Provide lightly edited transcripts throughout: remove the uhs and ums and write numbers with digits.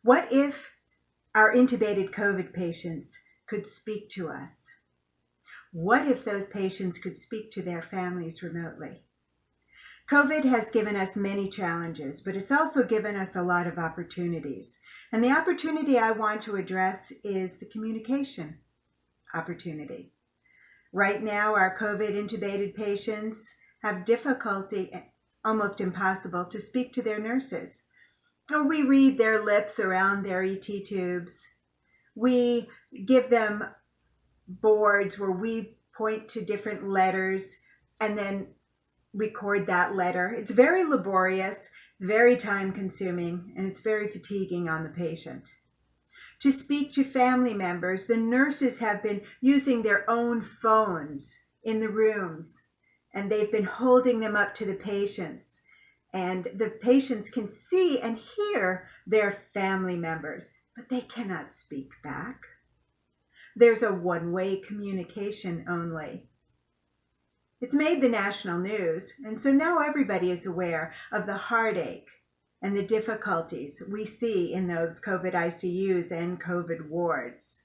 What if our intubated COVID patients could speak to us? What if those patients could speak to their families remotely? COVID has given us many challenges, but it's also given us a lot of opportunities. And the opportunity I want to address is the communication opportunity. Right now, our COVID intubated patients have difficulty, it's almost impossible, to speak to their nurses. We read their lips around their ET tubes. We give them boards where we point to different letters and then record that letter. It's very laborious, it's very time consuming, and it's very fatiguing on the patient. To speak to family members, the nurses have been using their own phones in the rooms, and they've been holding them up to the patients. And the patients can see and hear their family members, but they cannot speak back. There's a one-way communication only. It's made the national news, and so now everybody is aware of the heartache and the difficulties we see in those COVID ICUs and COVID wards.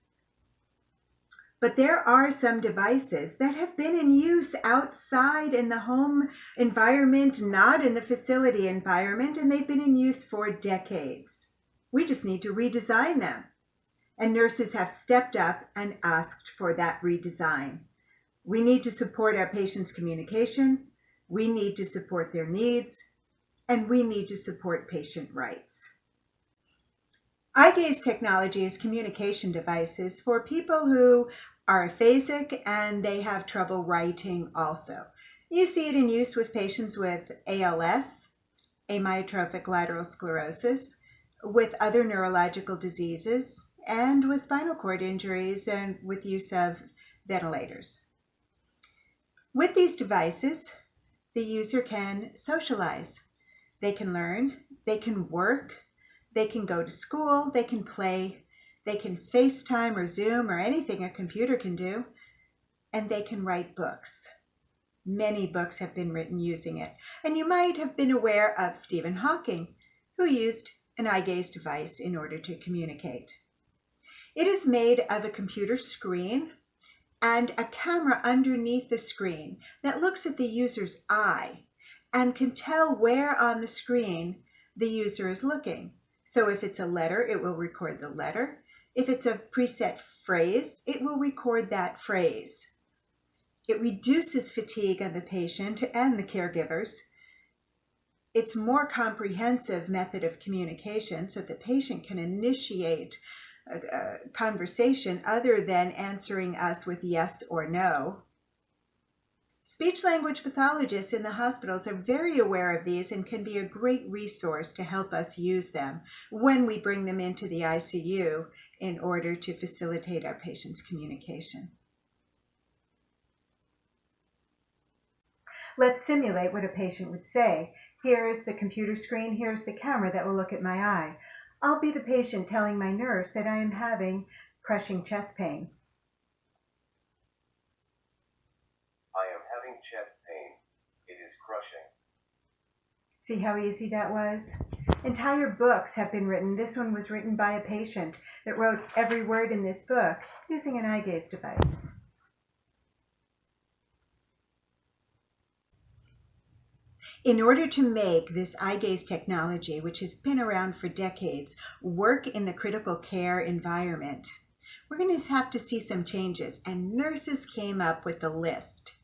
But there are some devices that have been in use outside in the home environment, not in the facility environment, and they've been in use for decades. We just need to redesign them. And nurses have stepped up and asked for that redesign. We need to support our patients' communication, we need to support their needs, and we need to support patient rights. Eye gaze technology is communication devices for people who are aphasic and they have trouble writing also. You see it in use with patients with ALS, amyotrophic lateral sclerosis, with other neurological diseases, and with spinal cord injuries and with use of ventilators. With these devices, the user can socialize. They can learn, they can work, they can go to school, they can play, they can FaceTime or Zoom or anything a computer can do, and they can write books. Many books have been written using it. And you might have been aware of Stephen Hawking, who used an eye gaze device in order to communicate. It is made of a computer screen and a camera underneath the screen that looks at the user's eye and can tell where on the screen the user is looking. So if it's a letter, it will record the letter. If it's a preset phrase, it will record that phrase. It reduces fatigue on the patient and the caregivers. It's a more comprehensive method of communication so the patient can initiate a conversation other than answering us with yes or no. Speech-language pathologists in the hospitals are very aware of these and can be a great resource to help us use them when we bring them into the ICU in order to facilitate our patients' communication. Let's simulate what a patient would say. Here is the computer screen, here's the camera that will look at my eye. I'll be the patient telling my nurse that I am having crushing chest pain. I am having chest pain. It is crushing. See how easy that was? Entire books have been written. This one was written by a patient that wrote every word in this book using an eye gaze device. In order to make this eye gaze technology, which has been around for decades, work in the critical care environment, we're going to have to see some changes, and nurses came up with a list.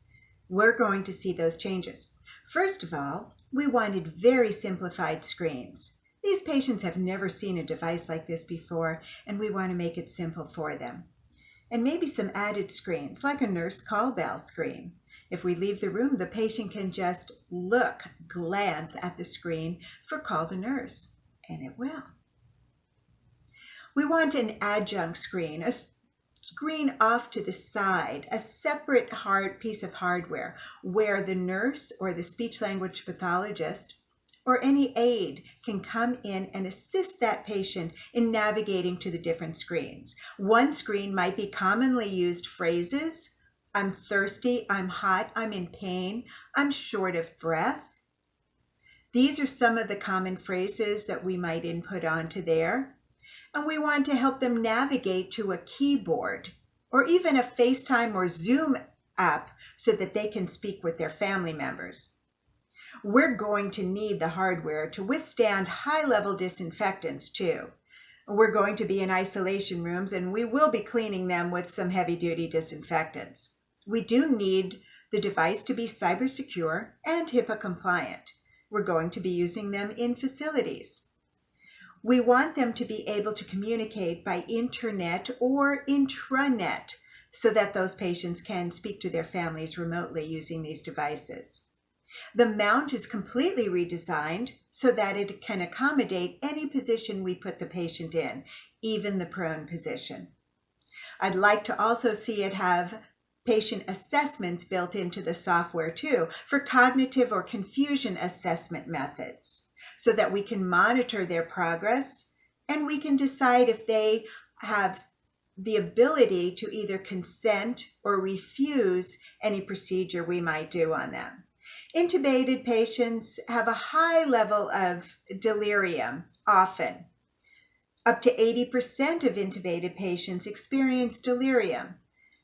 We're going to see those changes. First of all, we wanted very simplified screens. These patients have never seen a device like this before, and we want to make it simple for them. And maybe some added screens, like a nurse call bell screen. If we leave the room, the patient can just glance at the screen for call the nurse, and it will. We want an adjunct screen, a screen off to the side, a separate piece of hardware where the nurse or the speech-language pathologist or any aide can come in and assist that patient in navigating to the different screens. One screen might be commonly used phrases. I'm thirsty, I'm hot, I'm in pain, I'm short of breath. These are some of the common phrases that we might input onto there. And we want to help them navigate to a keyboard or even a FaceTime or Zoom app so that they can speak with their family members. We're going to need the hardware to withstand high-level disinfectants too. We're going to be in isolation rooms and we will be cleaning them with some heavy-duty disinfectants. We do need the device to be cyber secure and HIPAA compliant. We're going to be using them in facilities. We want them to be able to communicate by internet or intranet so that those patients can speak to their families remotely using these devices. The mount is completely redesigned so that it can accommodate any position we put the patient in, even the prone position. I'd like to also see it have patient assessments built into the software too for cognitive or confusion assessment methods so that we can monitor their progress and we can decide if they have the ability to either consent or refuse any procedure we might do on them. Intubated patients have a high level of delirium often. Up to 80% of intubated patients experience delirium.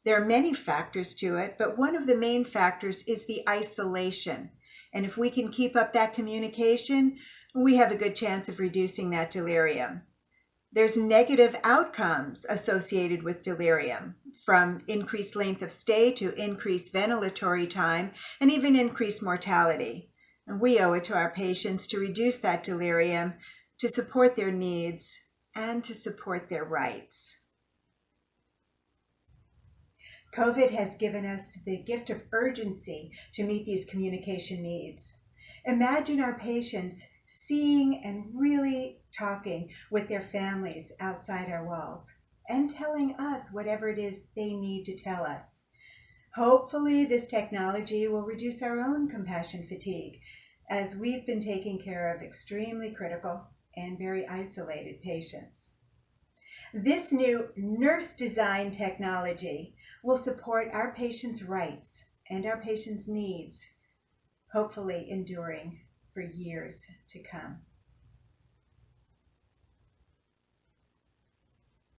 There are many factors to it, but one of the main factors is the isolation. And if we can keep up that communication, we have a good chance of reducing that delirium. There's negative outcomes associated with delirium, from increased length of stay to increased ventilatory time and even increased mortality. And we owe it to our patients to reduce that delirium, to support their needs, and to support their rights. COVID has given us the gift of urgency to meet these communication needs. Imagine our patients seeing and really talking with their families outside our walls and telling us whatever it is they need to tell us. Hopefully, this technology will reduce our own compassion fatigue as we've been taking care of extremely critical and very isolated patients. This new nurse-designed technology will support our patients' rights and our patients' needs, hopefully enduring for years to come.